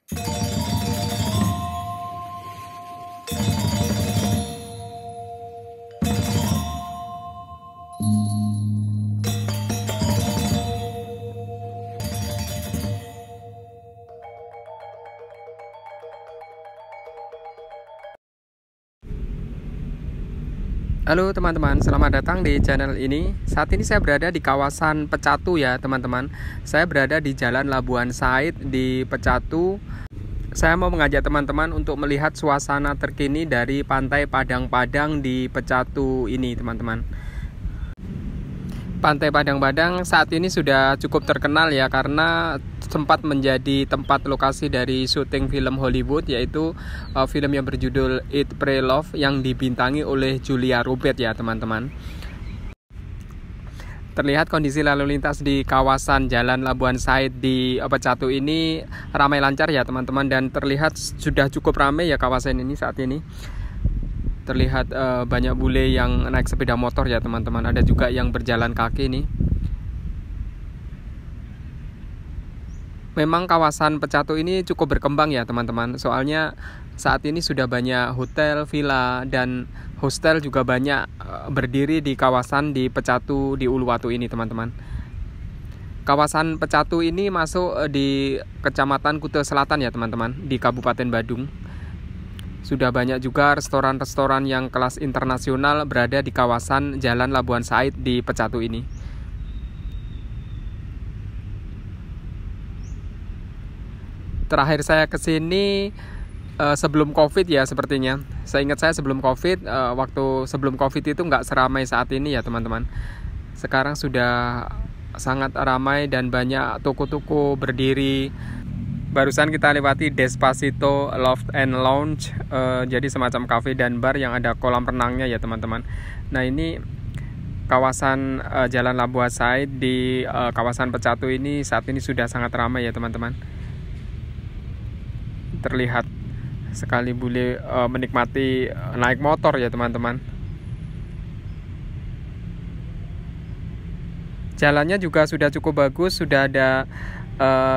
Halo teman-teman, selamat datang di channel ini. Saat ini saya berada di kawasan Pecatu ya teman-teman. Saya berada di Jalan Labuan Said di Pecatu. Saya mau mengajak teman-teman untuk melihat suasana terkini dari Pantai Padang-Padang di Pecatu ini teman-teman. Pantai Padang-Padang saat ini sudah cukup terkenal ya, karena sempat menjadi tempat lokasi dari syuting film Hollywood, yaitu film yang berjudul Eat, Pray, Love yang dibintangi oleh Julia Robert ya teman-teman. Terlihat kondisi lalu lintas di kawasan Jalan Labuan Said di Pecatu ini ramai lancar ya teman-teman, dan terlihat sudah cukup ramai ya kawasan ini saat ini. Terlihat banyak bule yang naik sepeda motor ya teman-teman. Ada juga yang berjalan kaki nih. Memang kawasan Pecatu ini cukup berkembang ya teman-teman. Soalnya saat ini sudah banyak hotel, villa, dan hostel juga banyak berdiri di kawasan di Pecatu di Uluwatu ini teman-teman. Kawasan Pecatu ini masuk di Kecamatan Kuta Selatan ya teman-teman, di Kabupaten Badung. Sudah banyak juga restoran-restoran yang kelas internasional berada di kawasan Jalan Labuan Said di Pecatu ini. Terakhir saya kesini sebelum Covid ya sepertinya. Seingat saya sebelum Covid, waktu sebelum Covid itu nggak seramai saat ini ya teman-teman. Sekarang sudah sangat ramai dan banyak toko-toko berdiri. Barusan kita lewati Despacito Loft and Lounge, jadi semacam cafe dan bar yang ada kolam renangnya ya teman-teman. Nah ini kawasan Jalan Labuan Said di kawasan Pecatu ini saat ini sudah sangat ramai ya teman-teman. Terlihat sekali bule menikmati naik motor ya teman-teman. Jalannya juga sudah cukup bagus, sudah ada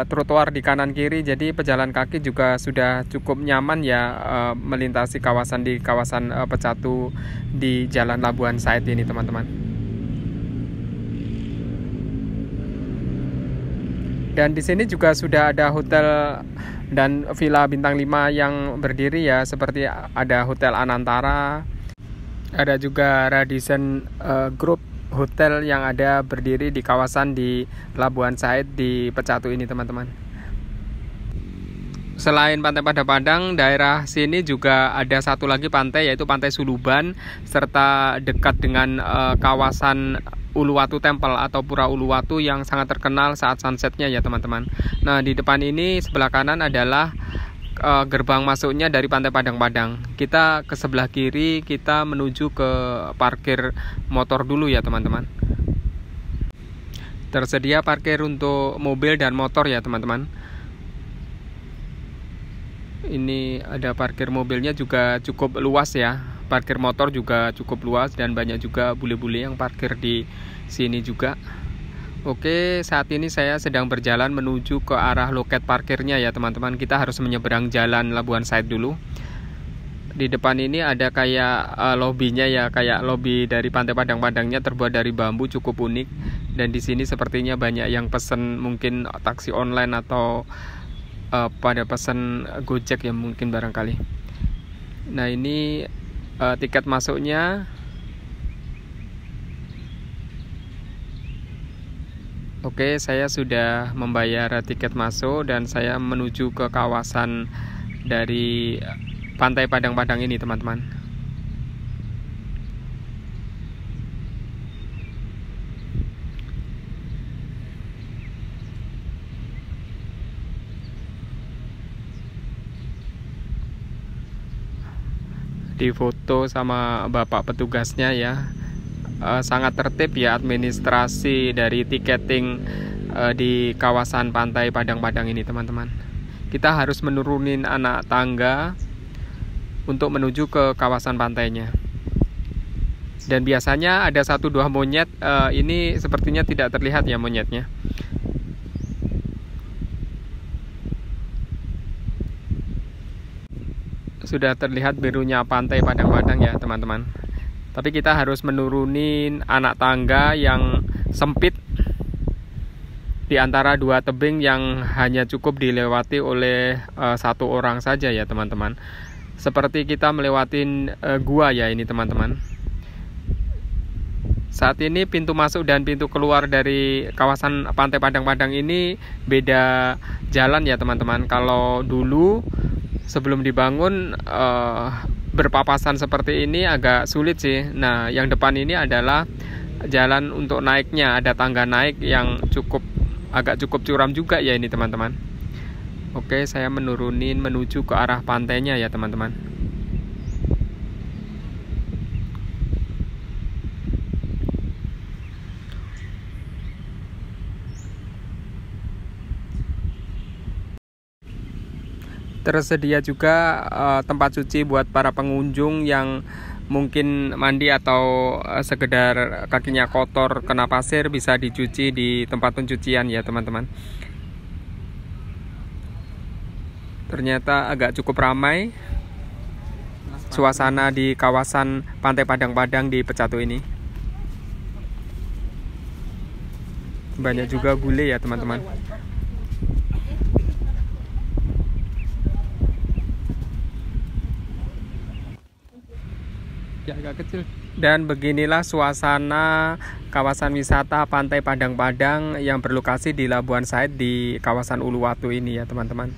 trotoar di kanan kiri, jadi pejalan kaki juga sudah cukup nyaman ya melintasi kawasan di kawasan Pecatu di Jalan Labuan Said ini teman-teman. Dan di sini juga sudah ada hotel dan villa bintang 5 yang berdiri ya, seperti ada Hotel Anantara, ada juga Radisson Group hotel yang ada berdiri di kawasan di Labuan Said di Pecatu ini teman-teman. Selain Pantai Padang-Padang, daerah sini juga ada satu lagi pantai, yaitu Pantai Suluban, serta dekat dengan kawasan Uluwatu Temple atau Pura Uluwatu yang sangat terkenal saat sunsetnya ya teman-teman. Nah di depan ini sebelah kanan adalah gerbang masuknya dari Pantai Padang-Padang. Kita ke sebelah kiri, kita menuju ke parkir motor dulu ya teman-teman. Tersedia parkir untuk mobil dan motor ya teman-teman. Ini ada parkir mobilnya juga cukup luas ya. Parkir motor juga cukup luas dan banyak juga bule-bule yang parkir di sini juga. Oke, saat ini saya sedang berjalan menuju ke arah loket parkirnya ya teman-teman. Kita harus menyeberang Jalan Labuan Said dulu. Di depan ini ada kayak lobbynya ya, kayak lobby dari Pantai Padang-Padangnya terbuat dari bambu, cukup unik. Dan di sini sepertinya banyak yang pesen mungkin taksi online atau pada pesen Gojek ya mungkin barangkali. Nah ini tiket masuknya. Oke, saya sudah membayar tiket masuk dan saya menuju ke kawasan dari Pantai Padang-Padang ini teman-teman. Difoto sama bapak petugasnya ya. Sangat tertib ya administrasi dari tiketing di kawasan Pantai Padang-Padang ini teman-teman. Kita harus menurunin anak tangga untuk menuju ke kawasan pantainya. Dan biasanya ada 1-2 monyet, ini sepertinya tidak terlihat ya monyetnya. sudah terlihat birunya pantai Padang-Padang ya teman-teman. Tapi kita harus menurunin anak tangga yang sempit di antara dua tebing yang hanya cukup dilewati oleh satu orang saja ya teman-teman. Seperti kita melewatin gua ya ini teman-teman. Saat ini pintu masuk dan pintu keluar dari kawasan pantai Padang-Padang ini beda jalan ya teman-teman. Kalau dulu sebelum dibangun berpapasan seperti ini agak sulit sih. Nah, yang depan ini adalah jalan untuk naiknya, ada tangga naik yang agak cukup curam juga ya ini teman-teman. Oke, saya menurunin menuju ke arah pantainya ya teman-teman. Tersedia juga tempat cuci buat para pengunjung yang mungkin mandi atau sekedar kakinya kotor kena pasir, bisa dicuci di tempat pencucian ya teman-teman. Ternyata agak cukup ramai suasana di kawasan pantai Padang-Padang di Pecatu ini. Banyak juga bule ya teman-teman. Agak kecil. Dan beginilah suasana kawasan wisata pantai Padang-Padang yang berlokasi di Labuan Said di kawasan Uluwatu ini ya teman-teman.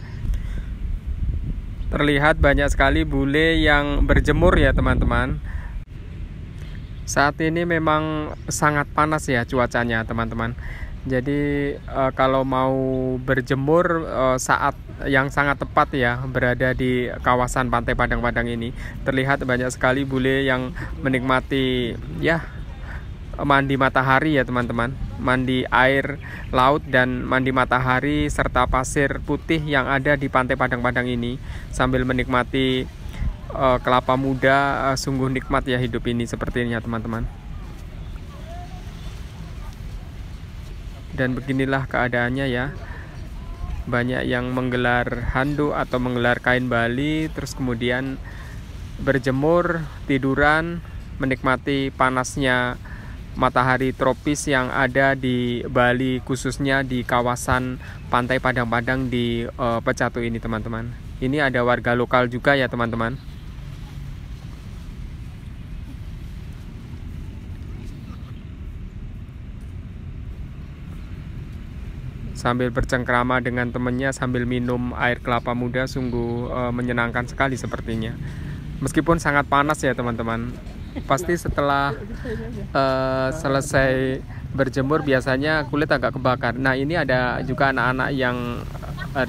Terlihat banyak sekali bule yang berjemur ya teman-teman. Saat ini memang sangat panas ya cuacanya teman-teman. Jadi kalau mau berjemur saat yang sangat tepat ya berada di kawasan pantai Padang-Padang ini. Terlihat banyak sekali bule yang menikmati ya mandi matahari ya teman-teman. Mandi air laut dan mandi matahari serta pasir putih yang ada di pantai Padang-Padang ini sambil menikmati kelapa muda. Sungguh nikmat ya hidup ini sepertinya teman-teman. Dan beginilah keadaannya ya. Banyak yang menggelar handuk atau menggelar kain Bali, terus kemudian berjemur, tiduran, menikmati panasnya matahari tropis yang ada di Bali, khususnya di kawasan pantai Padang-Padang di Pecatu ini teman-teman. Ini ada warga lokal juga ya teman-teman. Sambil bercengkrama dengan temannya sambil minum air kelapa muda, sungguh menyenangkan sekali sepertinya. Meskipun sangat panas ya teman-teman. Pasti setelah selesai berjemur biasanya kulit agak kebakar. Nah, ini ada juga anak-anak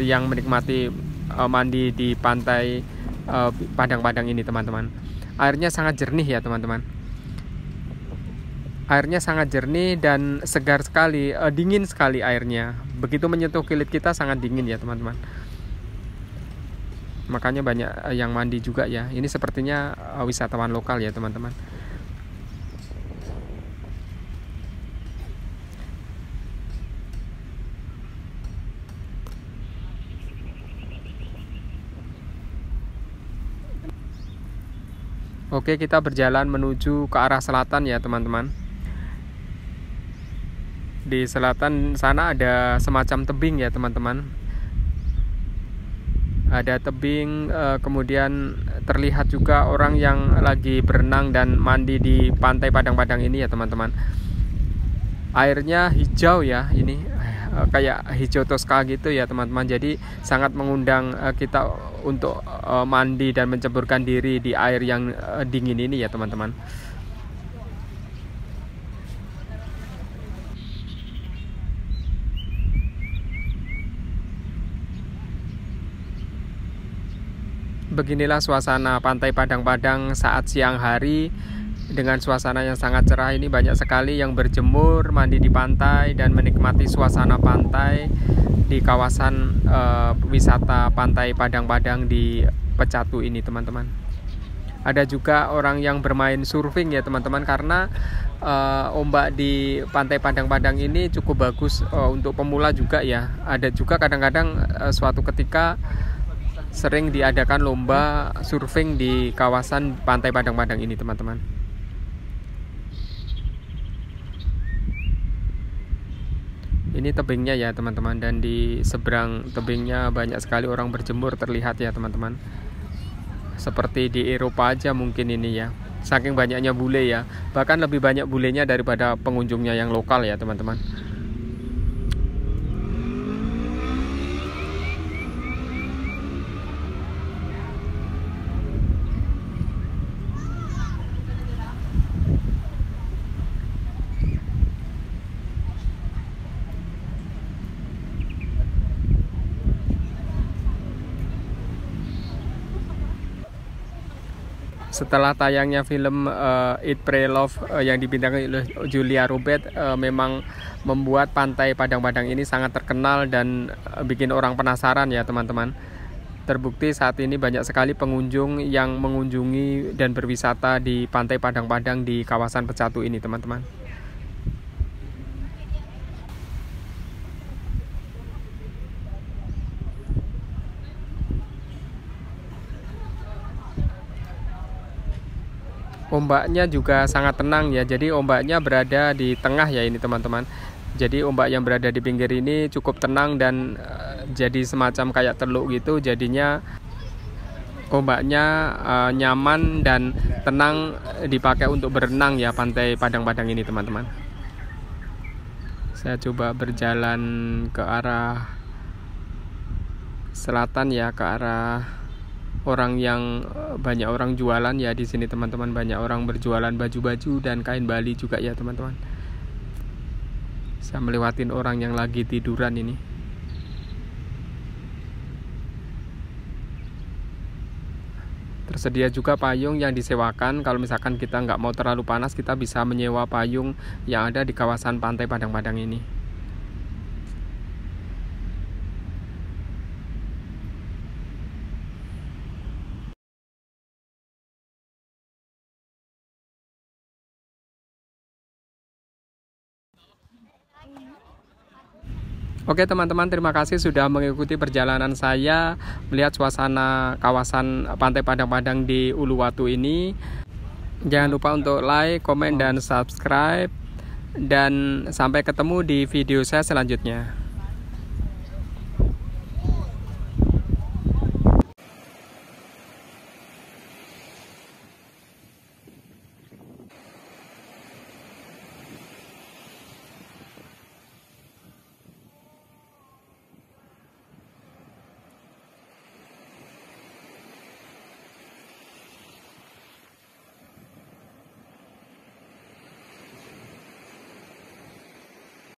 yang menikmati mandi di pantai Padang-Padang ini teman-teman. Airnya sangat jernih ya teman-teman. Airnya sangat jernih dan segar sekali, dingin sekali airnya. Begitu menyentuh kulit kita sangat dingin ya teman-teman. Makanya banyak yang mandi juga ya. Ini sepertinya wisatawan lokal ya teman-teman. Oke, kita berjalan menuju ke arah selatan ya teman-teman. Di selatan sana ada semacam tebing ya teman-teman. Ada tebing, kemudian terlihat juga orang yang lagi berenang dan mandi di pantai Padang-Padang ini ya teman-teman. Airnya hijau ya, ini kayak hijau toska gitu ya teman-teman. Jadi sangat mengundang kita untuk mandi dan menceburkan diri di air yang dingin ini ya teman-teman. Beginilah suasana pantai Padang-Padang saat siang hari dengan suasana yang sangat cerah ini. Banyak sekali yang berjemur, mandi di pantai dan menikmati suasana pantai di kawasan wisata pantai Padang-Padang di Pecatu ini teman-teman. Ada juga orang yang bermain surfing ya teman-teman, karena ombak di pantai Padang-Padang ini cukup bagus untuk pemula juga ya. Ada juga kadang-kadang suatu ketika sering diadakan lomba surfing di kawasan Pantai Padang-Padang ini, teman-teman. Ini tebingnya ya, teman-teman, dan di seberang tebingnya banyak sekali orang berjemur terlihat ya, teman-teman. Seperti di Eropa aja mungkin ini ya. Saking banyaknya bule ya. Bahkan lebih banyak bulenya daripada pengunjungnya yang lokal ya, teman-teman. Setelah tayangnya film Eat Pray Love yang dibintangi oleh Julia Roberts, memang membuat Pantai Padang-Padang ini sangat terkenal dan bikin orang penasaran ya, teman-teman. Terbukti saat ini banyak sekali pengunjung yang mengunjungi dan berwisata di Pantai Padang-Padang di kawasan Pecatu ini, teman-teman. Ombaknya juga sangat tenang ya, jadi ombaknya berada di tengah ya ini, teman-teman. Jadi ombak yang berada di pinggir ini cukup tenang dan jadi semacam kayak teluk gitu, jadinya ombaknya nyaman dan tenang dipakai untuk berenang ya, Pantai Padang-Padang ini, teman-teman. Saya coba berjalan ke arah selatan ya, ke arah banyak orang jualan ya di sini, teman-teman. Banyak orang berjualan baju-baju dan kain Bali juga ya, teman-teman. Saya melewatin orang yang lagi tiduran ini. Tersedia juga payung yang disewakan. Kalau misalkan kita nggak mau terlalu panas, kita bisa menyewa payung yang ada di kawasan Pantai Padang-Padang ini. Oke, teman-teman, terima kasih sudah mengikuti perjalanan saya melihat suasana kawasan Pantai Padang-Padang di Uluwatu ini. Jangan lupa untuk like, komen, dan subscribe. Dan sampai ketemu di video saya selanjutnya.